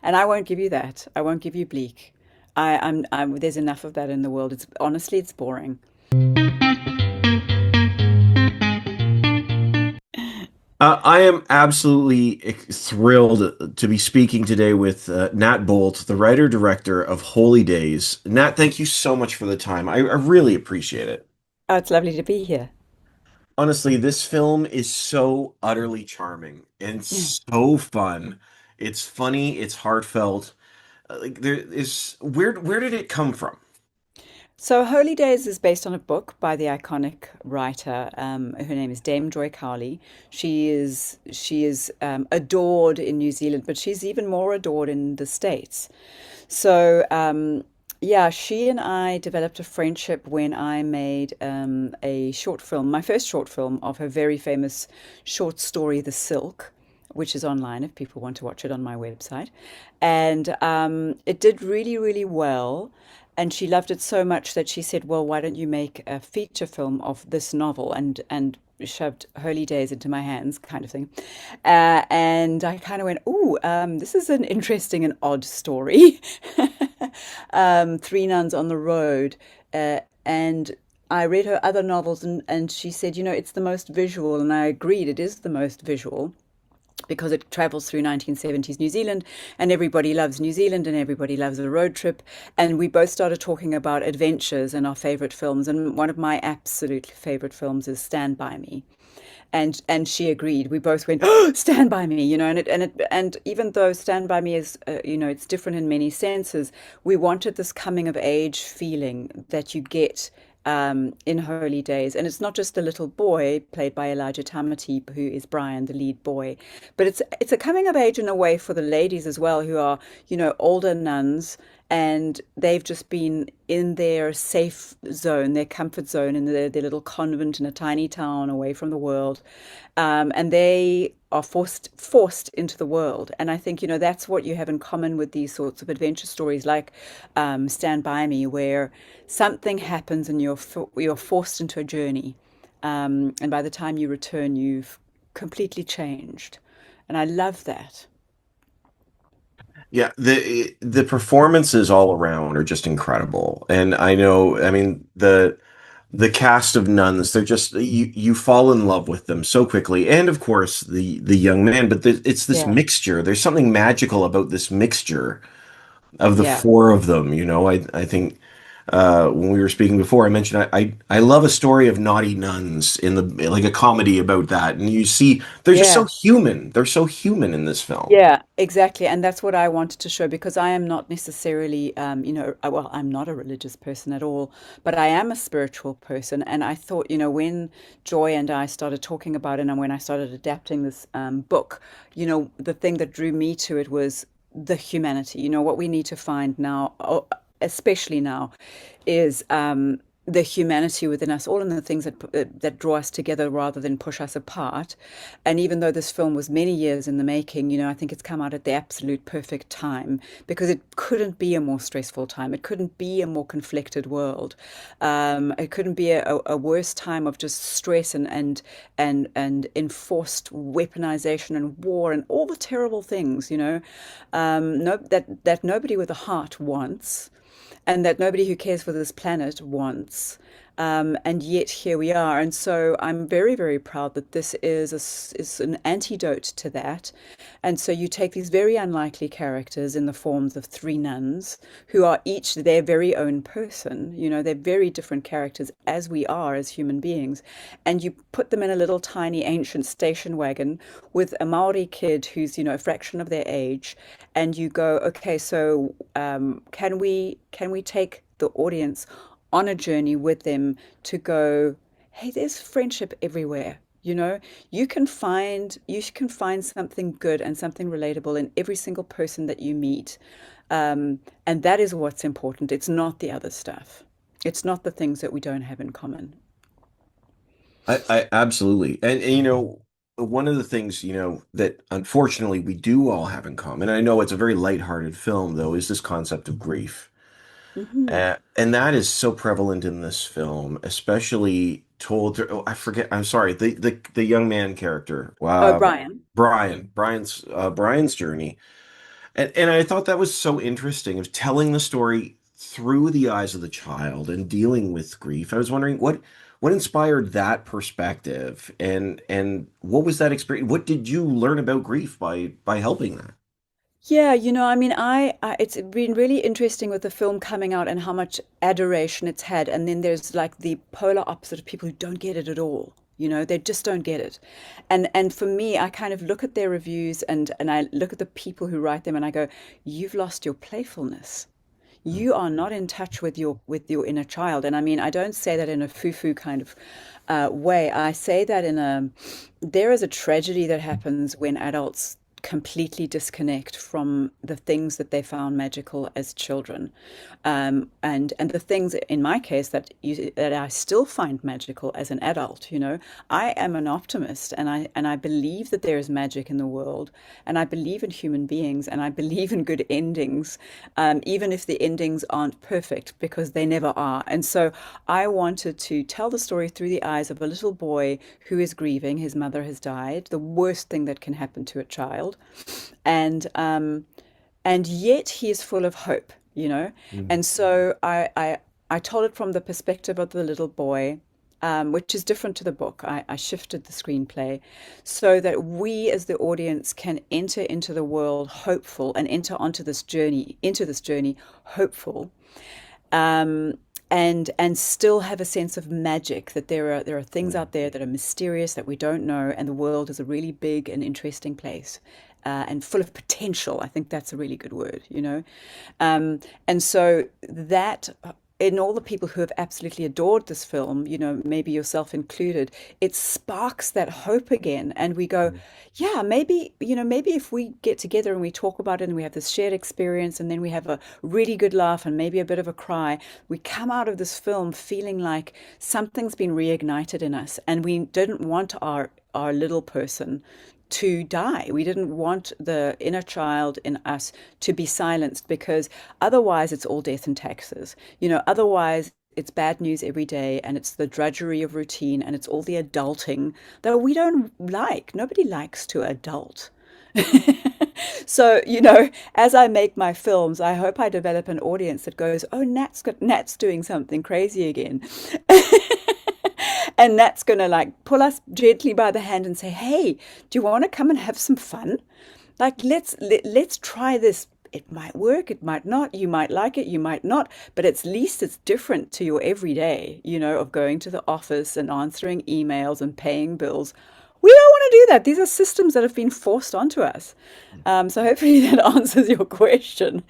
And I won't give you that. I won't give you bleak. There's enough of that in the world. It's honestly, it's boring. I am absolutely thrilled to be speaking today with Nat Boltt, the writer director of Holy Days. Nat, thank you so much for the time. I really appreciate it. Oh, it's lovely to be here. Honestly, this film is so utterly charming and Yeah. so fun. It's funny, it's heartfelt. Like there is where did it come from? So Holy Days is based on a book by the iconic writer. Her name is Dame Joy Cowley. She is adored in New Zealand, but she's even more adored in the States. So yeah, she and I developed a friendship when I made a short film, my first short film of her very famous short story, The Silk, which is online if people want to watch it on my website. And it did really, really well. And she loved it so much that she said, "Well, why don't you make a feature film of this novel?" And shoved Holy Days into my hands, kind of thing. And I kind of went, "Ooh, this is an interesting and odd story." Three Nuns on the Road. And I read her other novels, and she said, it's the most visual. And I agreed, it is the most visual because it travels through 1970s New Zealand, and everybody loves New Zealand and everybody loves a road trip. And we both started talking about adventures and our favorite films. And one of my absolute favorite films is Stand By Me. And she agreed. We both went, "Oh, Stand By Me," and even though Stand By Me is, it's different in many senses, we wanted this coming of age feeling that you get in Holy Days. And it's not just the little boy played by Elijah Tamati, who is Brian, the lead boy, but it's a coming of age in a way for the ladies as well, who are, older nuns, and they've just been in their safe zone, their comfort zone, in their little convent in a tiny town away from the world, and they are forced into the world. And I think that's what you have in common with these sorts of adventure stories, like Stand By Me, where something happens and you're forced into a journey, and by the time you return, you've completely changed, and I love that. Yeah, the performances all around are just incredible. And I know, I mean, the cast of nuns, they're just you fall in love with them so quickly. And of course, the young man, but it's this Yeah, mixture. There's something magical about this mixture of the yeah. four of them. I think when we were speaking before, I mentioned I love a story of naughty nuns in the like a comedy about that, and you see they're just so Yeah. human. They're so human in this film. Yeah, exactly. And that's what I wanted to show, because I am not necessarily, well, I'm not a religious person at all, but I am a spiritual person. And I thought, when Joy and I started talking about it and when I started adapting this book, the thing that drew me to it was the humanity. What we need to find now, especially now, is the humanity within us all, and the things that draw us together rather than push us apart. And even though this film was many years in the making, I think it's come out at the absolute perfect time, because it couldn't be a more stressful time. It couldn't be a more conflicted world. It couldn't be a worse time of just stress and enforced weaponization and war and all the terrible things, no, that nobody with a heart wants, and that nobody who cares for this planet wants. And yet here we are. And so I'm very, very proud that this is an antidote to that. And so you take these very unlikely characters in the forms of three nuns who are each their very own person. They're very different characters, as we are as human beings. And you put them in a little tiny ancient station wagon with a Maori kid who's, a fraction of their age. And you go, okay, so can we take the audience on a journey with them to go, hey, there's friendship everywhere. You can find something good and something relatable in every single person that you meet. And that is what's important. It's not the other stuff. It's not the things that we don't have in common. I absolutely. And one of the things, that unfortunately we do all have in common, and I know it's a very lighthearted film though, is this concept of grief. Hmm. And that is so prevalent in this film, especially told through, oh, I forget, I'm sorry, the young man character. Oh, Brian. Brian's Brian's journey. And I thought that was so interesting of telling the story through the eyes of the child and dealing with grief. I was wondering what inspired that perspective and what was that experience? What did you learn about grief by helping that? Yeah, I mean, it's been really interesting with the film coming out and how much adoration it's had. And then there's like the polar opposite of people who don't get it at all. They just don't get it. And for me, I kind of look at their reviews and I look at the people who write them and I go, you've lost your playfulness. You are not in touch with your inner child. And I mean, I don't say that in a foo-foo kind of way. I say that there is a tragedy that happens when adults completely disconnect from the things that they found magical as children, and the things in my case that I still find magical as an adult. I am an optimist, and I believe that there is magic in the world, and I believe in human beings, and I believe in good endings, even if the endings aren't perfect, because they never are. And so I wanted to tell the story through the eyes of a little boy who is grieving. His mother has died, the worst thing that can happen to a child, and yet he is full of hope. Mm. And so I told it from the perspective of the little boy, which is different to the book. I shifted the screenplay so that we as the audience can enter into the world hopeful and enter into this journey hopeful, um, and still have a sense of magic, that there are things Mm. out there that are mysterious that we don't know, and the world is a really big and interesting place, and full of potential. I think that's a really good word. And so that, in all the people who have absolutely adored this film, maybe yourself included, it sparks that hope again. And we go, Mm. yeah, maybe if we get together and we talk about it and we have this shared experience and then we have a really good laugh and maybe a bit of a cry, we come out of this film feeling like something's been reignited in us, and we didn't want our little person to die. We didn't want the inner child in us to be silenced, because otherwise it's all death and taxes. Otherwise it's bad news every day, and it's the drudgery of routine, and it's all the adulting that we don't like. Nobody likes to adult. So, as I make my films, I hope I develop an audience that goes, "Oh, Nat's doing something crazy again." And Nat's gonna like pull us gently by the hand and say, "Hey, do you want to come and have some fun? Like let's try this. It might work, it might not. You might like it, you might not, but at least it's different to your everyday, of going to the office and answering emails and paying bills. We don't want to do that. These are systems that have been forced onto us." So hopefully that answers your question.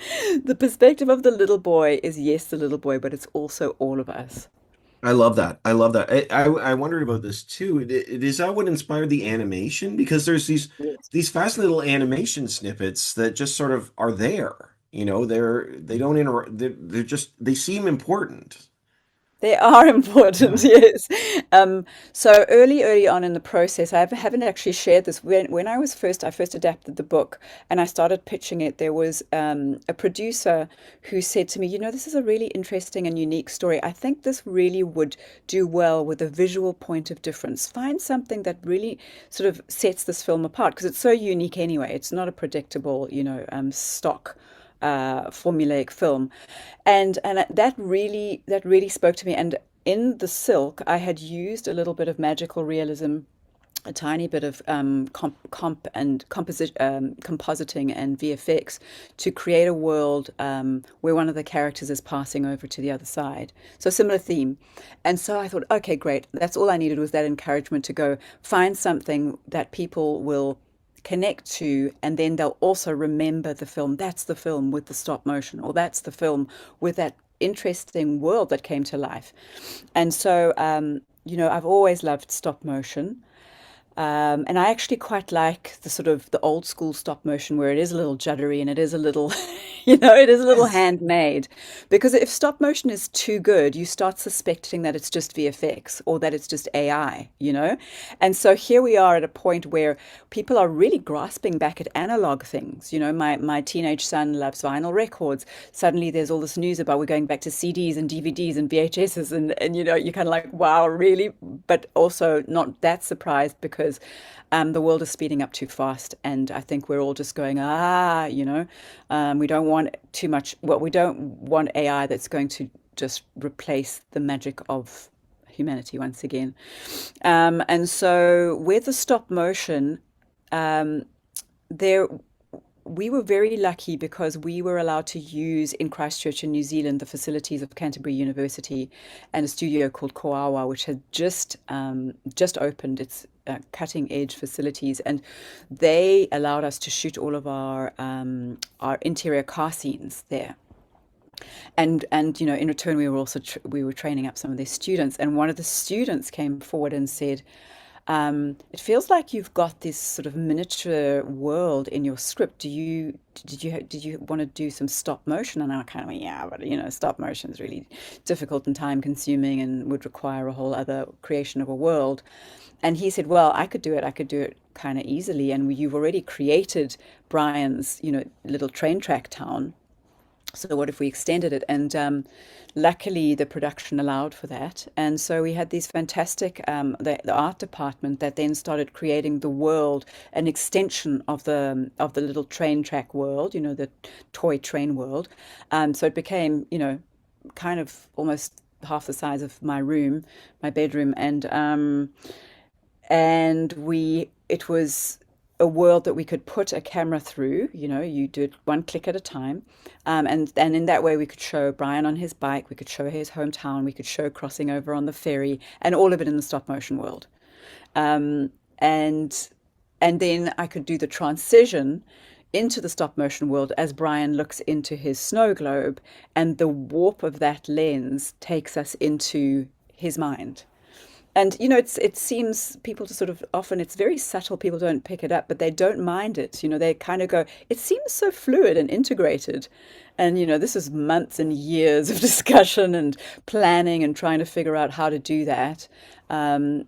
The perspective of the little boy is, yes, the little boy, but it's also all of us. I love that. I love that. I wondered about this too. Is that what inspired the animation? Because there's Yes. these fast little animation snippets that just sort of are there. They don't they're just they seem important. They are important, Yeah. yes. So early on in the process, I haven't actually shared this. When I first adapted the book and I started pitching it, there was a producer who said to me, this is a really interesting and unique story. I think this really would do well with a visual point of difference. Find something that really sort of sets this film apart, because it's so unique anyway. It's not a predictable, stock formulaic film, and that really spoke to me. And in the silk, I had used a little bit of magical realism, a tiny bit of compositing and VFX, to create a world where one of the characters is passing over to the other side. So similar theme. And so I thought, okay, great. That's all I needed, was that encouragement to go find something that people will connect to, and then they'll also remember the film. That's the film with the stop motion, or that's the film with that interesting world that came to life. And so, I've always loved stop motion. And I actually quite like the sort of the old school stop motion, where it is a little juddery and it is a little, You know, it is a little Yes. handmade. Because if stop motion is too good, you start suspecting that it's just VFX or that it's just AI, you know? And so here we are at a point where people are really grasping back at analog things. You know, my teenage son loves vinyl records. Suddenly there's all this news about we're going back to CDs and DVDs and VHSs and you know, you're kind of like, wow, really? But also not that surprised because the world is speeding up too fast, and I think we're all just going, you know, we don't want too much. Well, we don't want AI that's going to just replace the magic of humanity once again. And so with the stop motion, um, there we were very lucky because we were allowed to use in Christchurch in New Zealand the facilities of Canterbury University and a studio called Koawa, which had just opened its cutting edge facilities, and they allowed us to shoot all of our interior car scenes there. And you know, in return, we were also we were training up some of their students, and one of the students came forward and said, it feels like you've got this sort of miniature world in your script. Did you want to do some stop motion? And I kind of went, yeah, but you know, stop motion is really difficult and time consuming and would require a whole other creation of a world. And he said, well, I could do it. I could do it kind of easily. And you've already created Brian's, you know, little train track town, so what if we extended it? And luckily, the production allowed for that. And so we had these fantastic, the art department that then started creating the world, an extension of the little train track world, you know, the toy train world. So it became, you know, kind of almost half the size of my room, my bedroom, and we it was a world that we could put a camera through. You know, you do it one click at a time, and in that way we could show Brian on his bike, we could show his hometown, we could show crossing over on the ferry, and all of it in the stop motion world. um, and and then I could do the transition into the stop motion world as Brian looks into his snow globe, and the warp of that lens takes us into his mind. And you know, it seems people to sort of often it's very subtle. People don't pick it up, but they don't mind it. You know, they kind of go, it seems so fluid and integrated. And you know, this is months and years of discussion and planning and trying to figure out how to do that.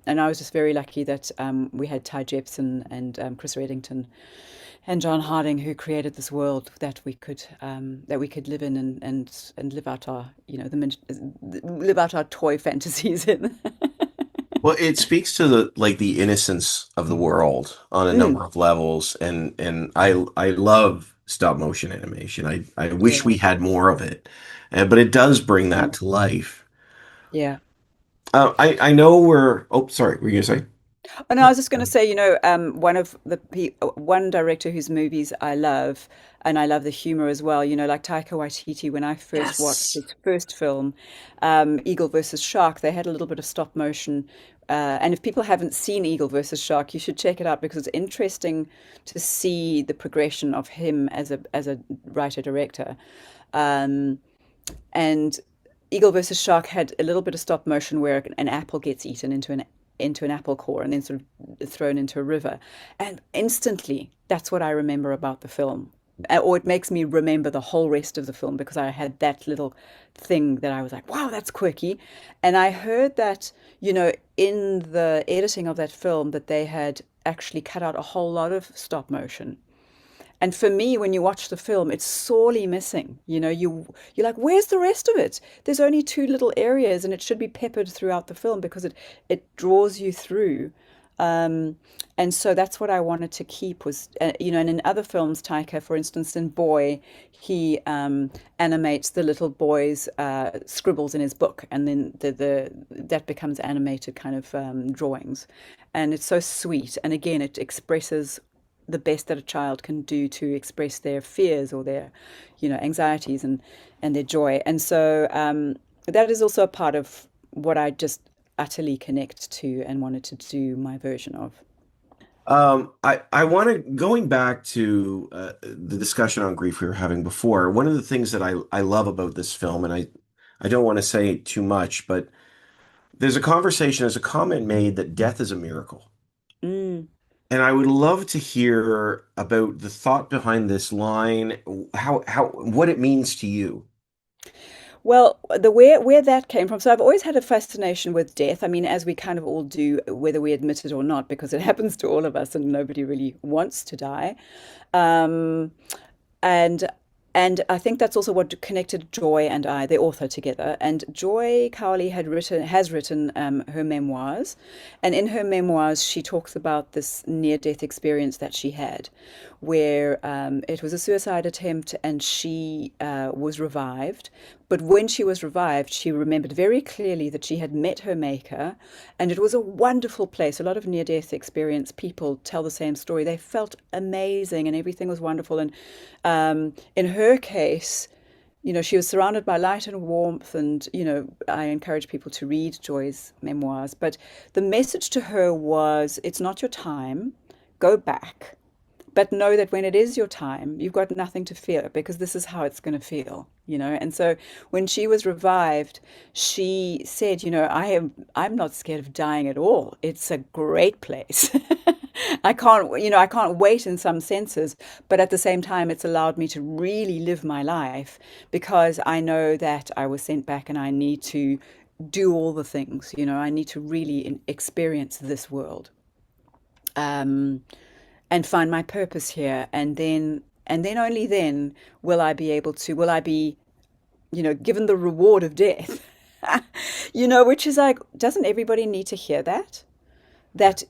And I was just very lucky that we had Ty Jepson and Chris Reddington and John Harding who created this world that we could live in and live out our you know live out our toy fantasies in. Well, it speaks to the innocence of the world on a Mm, number of levels, and I love stop motion animation. I wish yeah. we had more of it, but it does bring that Mm, to life. yeah. I know we're. Oh, sorry. Were you gonna say? And I was just going to say, you know, one director whose movies I love, and I love the humor as well. You know, like Taika Waititi. When I first watched Yes. his first film, Eagle versus Shark, they had a little bit of stop motion. And if people haven't seen Eagle versus Shark, you should check it out because it's interesting to see the progression of him as a writer director. Um, and Eagle versus Shark had a little bit of stop motion where an apple gets eaten into an apple core and then sort of thrown into a river. And instantly, that's what I remember about the film. Or it makes me remember the whole rest of the film because I had that little thing that I was like, wow, that's quirky. And I heard that, you know, in the editing of that film, that they had actually cut out a whole lot of stop motion. And for me, when you watch the film, it's sorely missing. You know, you're like, where's the rest of it? There's only two little areas, and it should be peppered throughout the film because it draws you through. Um, and so that's what I wanted to keep was, you know, and in other films, Taika, for instance, in Boy, he animates the little boy's scribbles in his book, and then the that becomes animated kind of drawings, and it's so sweet. And again, it expresses the best that a child can do to express their fears or their, you know, anxieties and their joy. And so that is also a part of what I just utterly connect to and wanted to do my version of. I want to going back to the discussion on grief we were having before. One of the things that I love about this film, and I don't want to say too much, but there's a comment made that death is a miracle. Mm. And I would love to hear about the thought behind this line, what it means to you. Well, the where that came from. So I've always had a fascination with death. I mean, as we kind of all do, whether we admit it or not, because it happens to all of us, and nobody really wants to die. Um, and and I think that's also what connected Joy and I, the author, together. And Joy Cowley has written her memoirs, and in her memoirs she talks about this near-death experience that she had, where it was a suicide attempt, and she was revived. But when she was revived, she remembered very clearly that she had met her maker, and it was a wonderful place. A lot of near-death experience people tell the same story. They felt amazing, and everything was wonderful. And in her case, she was surrounded by light and warmth, and I encourage people to read Joy's memoirs. But the message to her was, it's not your time. Go back. But know that when it is your time, you've got nothing to fear, because this is how it's going to feel. And so when she was revived, she said, I'm not scared of dying at all. It's a great place. I can't wait in some senses, but at the same time, it's allowed me to really live my life, because I know that I was sent back and I need to do all the things. I need to really experience this world. Um, and find my purpose here, and then only then will I be given the reward of death. Which is like, doesn't everybody need to hear that? That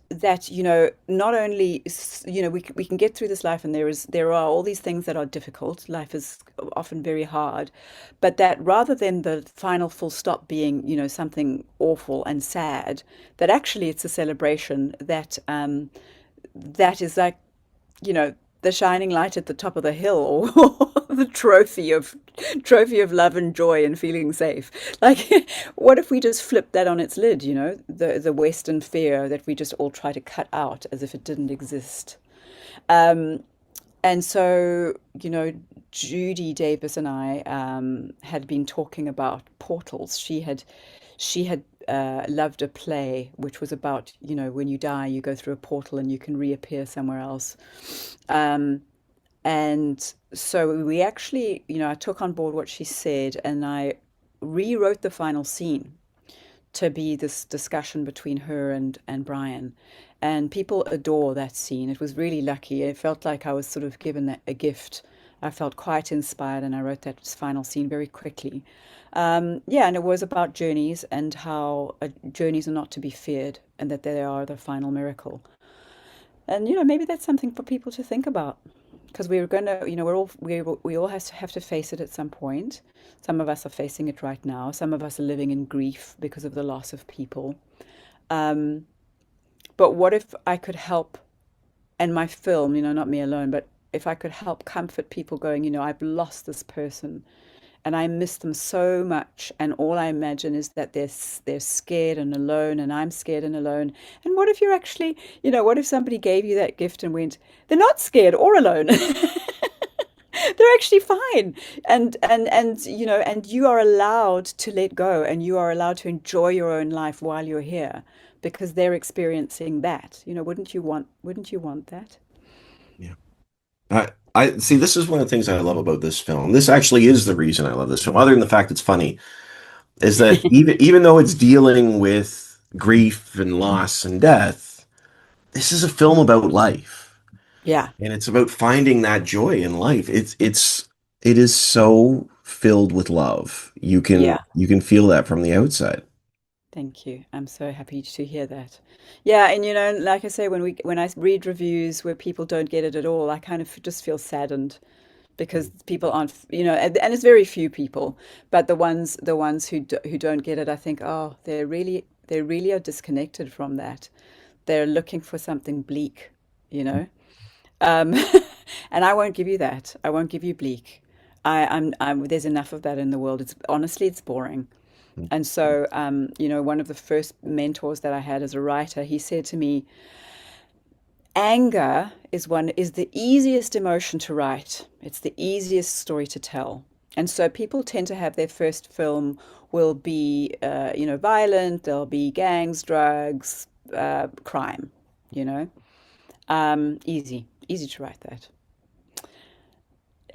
not only we can get through this life, and there are all these things that are difficult. Life is often very hard, but that rather than the final full stop being something awful and sad, that actually it's a celebration, that is like, the shining light at the top of the hill, or the trophy of love and joy and feeling safe. Like, what if we just flipped that on its lid, the Western fear that we just all try to cut out as if it didn't exist. Um, and so, Judy Davis and I had been talking about portals. She had loved a play which was about, when you die, you go through a portal and you can reappear somewhere else. Um, and so we actually, I took on board what she said, and I rewrote the final scene to be this discussion between her and Brian. And people adore that scene. It was really lucky. It felt like I was sort of given a gift. I felt quite inspired, and I wrote that final scene very quickly. Yeah, and it was about journeys, and how journeys are not to be feared, and that they are the final miracle. And maybe that's something for people to think about, because we're gonna, we all have to face it at some point. Some of us are facing it right now. Some of us are living in grief because of the loss of people. Um, but what if I could help, and my film, not me alone, but if I could help comfort people going, I've lost this person and I miss them so much, and all I imagine is that they're scared and alone, and I'm scared and alone. And what if you're actually, what if somebody gave you that gift and went, they're not scared or alone. They're actually fine. And you are allowed to let go, and you are allowed to enjoy your own life while you're here, because they're experiencing that. Wouldn't you want that? Yeah. I see. This is one of the things I love about this film. This actually is the reason I love this film, other than the fact it's funny, is that even though it's dealing with grief and loss and death, this is a film about life, Yeah. and it's about finding that joy in life. It is so filled with love. Yeah. You can feel that from the outside. Thank you. I'm so happy to hear that. Yeah, and like I say, when I read reviews where people don't get it at all, I kind of just feel saddened, because people aren't, and it's very few people, but the ones who don't get it, I think, oh, they really are disconnected from that. They're looking for something bleak, you know. Um, and I won't give you that. I won't give you bleak. There's enough of that in the world. It's honestly, it's boring. And so, one of the first mentors that I had as a writer, he said to me, anger is the easiest emotion to write. It's the easiest story to tell. And so people tend to have their first film will be, violent. There'll be gangs, drugs, crime, you know. Easy to write that.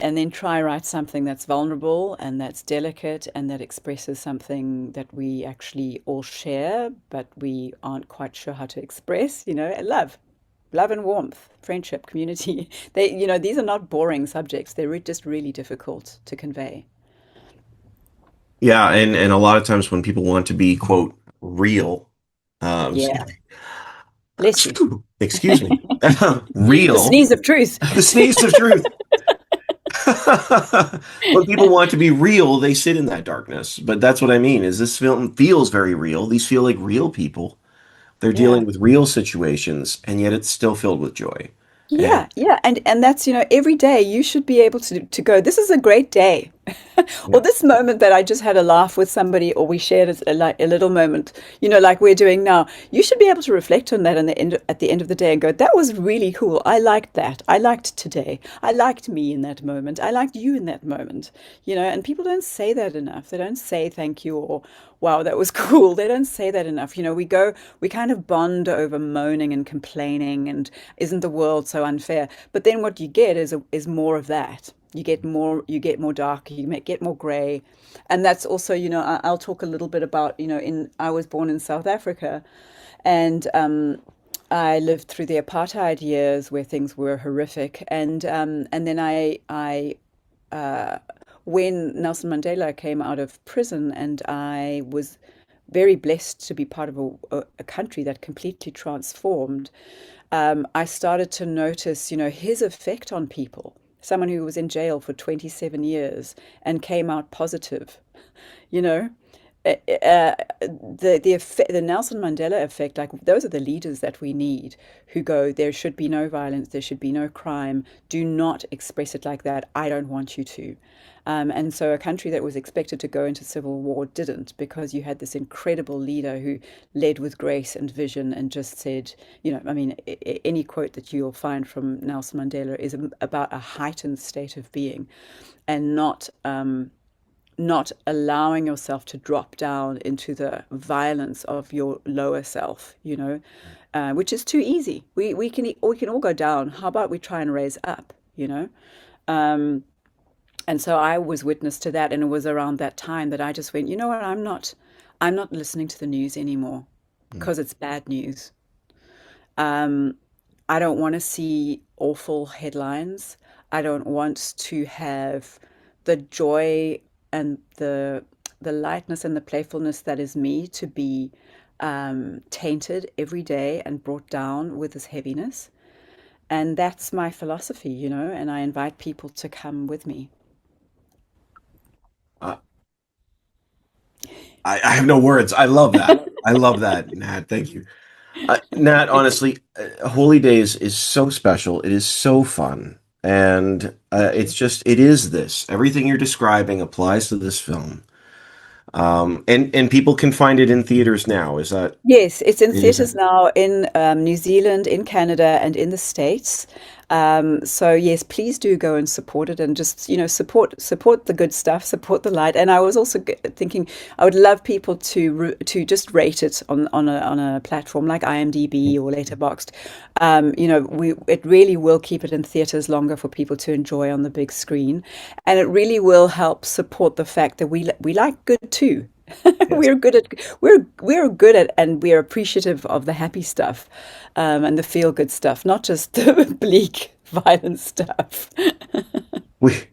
And then try write something that's vulnerable and that's delicate and that expresses something that we actually all share, but we aren't quite sure how to express, and love and warmth, friendship, community. These are not boring subjects. They're just really difficult to convey. Yeah, and a lot of times when people want to be quote real, excuse Yeah. me, Bless you. excuse me, The real, sneeze of truth. the sneeze of truth. When people want to be real, they sit in that darkness. But that's what I mean, is this film feels very real. These feel like real people. They're Yeah. dealing with real situations, and yet it's still filled with joy. And Yeah, yeah, and that's, every day you should be able to go, this is a great day. Or yeah, this moment that I just had a laugh with somebody, or we shared like a little moment, like we're doing now. You should be able to reflect on that at the end of the day and go, that was really cool. I liked that. I liked today. I liked me in that moment. I liked you in that moment. And people don't say that enough. They don't say thank you or wow, that was cool. They don't say that enough. We kind of bond over moaning and complaining and isn't the world so unfair? But then what you get is more of that. You get more dark, get more gray. And that's also, I'll talk a little bit about, I was born in South Africa, and I lived through the apartheid years where things were horrific. And then when Nelson Mandela came out of prison, and I was very blessed to be part of a country that completely transformed, I started to notice, his effect on people. Someone who was in jail for 27 years and came out positive, you know, the Nelson Mandela effect, like those are the leaders that we need who go, there should be no violence, there should be no crime. Do not express it like that. I don't want you to. And so a country that was expected to go into civil war didn't, because you had this incredible leader who led with grace and vision and just said, I mean, any quote that you'll find from Nelson Mandela is about a heightened state of being, and not allowing yourself to drop down into the violence of your lower self, which is too easy. We can all go down. How about we try and raise up, and so I was witness to that, and it was around that time that I just went, you know what, I'm not listening to the news anymore mm, because it's bad news. Um, I don't want to see awful headlines. I don't want to have the joy and the lightness and the playfulness that is me to be tainted every day and brought down with this heaviness. And that's my philosophy, and I invite people to come with me. uh, I have no words. I love that. I love that, Nat. Thank you. Nat, honestly, Holy Days is so special. It is so fun. And it is this. Everything you're describing applies to this film. And people can find it in theaters now. Yes, it's in It is that? theaters now in New Zealand, in Canada, and in the States. So yes, please do go and support it, and just support the good stuff, support the light. And I was also thinking I would love people to just rate it on a platform like IMDb or Letterboxd. It really will keep it in theaters longer for people to enjoy on the big screen, and it really will help support the fact that we like good too. Yes. We're good at, and we're appreciative of the happy stuff, and the feel good stuff, not just the bleak violent stuff. We,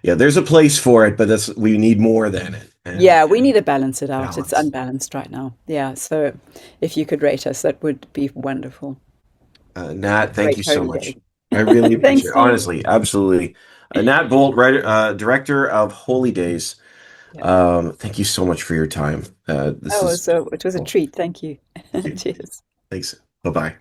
yeah, there's a place for it, but we need more than it. And Yeah, we need to balance it out. It's balance. unbalanced right now. Yeah, so if you could rate us, that would be wonderful. Nat, thank Great you so holy much. day. I really appreciate Thanks it. you. Honestly, absolutely. Nat Boltt, writer, director of Holy Days. Yeah. Thank you so much for your time. This Oh, is so it was a cool. treat. Thank you. Thank you. Cheers. Thanks. Bye bye.